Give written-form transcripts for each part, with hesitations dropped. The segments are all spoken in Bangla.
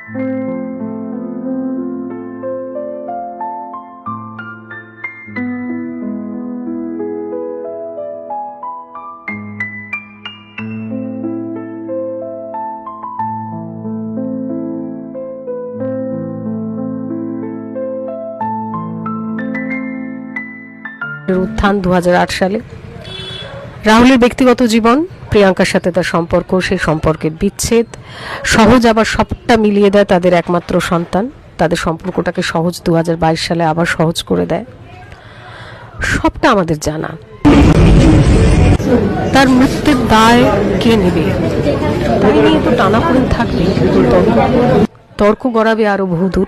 উত্থান 2008 সালে। রাহুলের ব্যক্তিগত জীবন, প্রিয়াঙ্কার সাথে তার সম্পর্ক, সেই সম্পর্কের বিচ্ছেদ, সহজ আবার সবটা মিলিয়ে দেয় তাদের একমাত্র সন্তান। তাদের সম্পর্কটাকে সহজ 2022 সালে আবার সহজ করে দেয়। সবটা আমাদের জানা। তার মৃত্যুর দায় কে নেবে তাই নিয়ে তো টানাপোড়েন থাকবে, তর্ক গড়াবে আরো বহুদূর।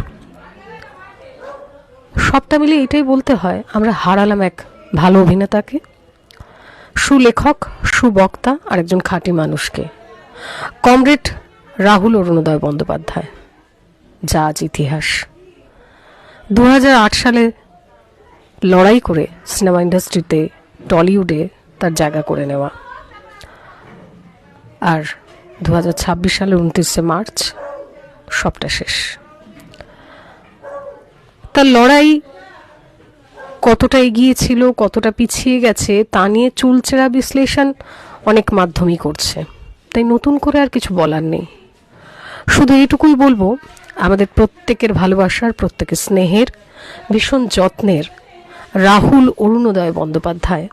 সবটা মিলে এটাই বলতে হয়, আমরা হারালাম এক ভালো অভিনেতাকে, সুলেখক, সুবক্তা আর একজন খাঁটি মানুষকে। কমরেড রাহুল অরুণোদয় বন্দ্যোপাধ্যায়, যা আজ ইতিহাস। 2008 সালে লড়াই করে সিনেমা ইন্ডাস্ট্রিতে, টলিউডে তার জায়গা করে নেওয়া, আর 2026 সালের 29শে মার্চ সবটা শেষ। তার লড়াই কতটা এগিয়ে ছিল, কতটা পিছিয়ে গেছে তা নিয়ে চুলচেরা বিশ্লেষণ অনেক মাধ্যমই করছে, তাই নতুন করে আর কিছু বলার নেই। শুধু এটুকুই বলবো, আমাদের প্রত্যেকের ভালোবাসার, প্রত্যেকের স্নেহের, ভীষণ যত্নের রাহুল অরুণোদয় বন্দ্যোপাধ্যায়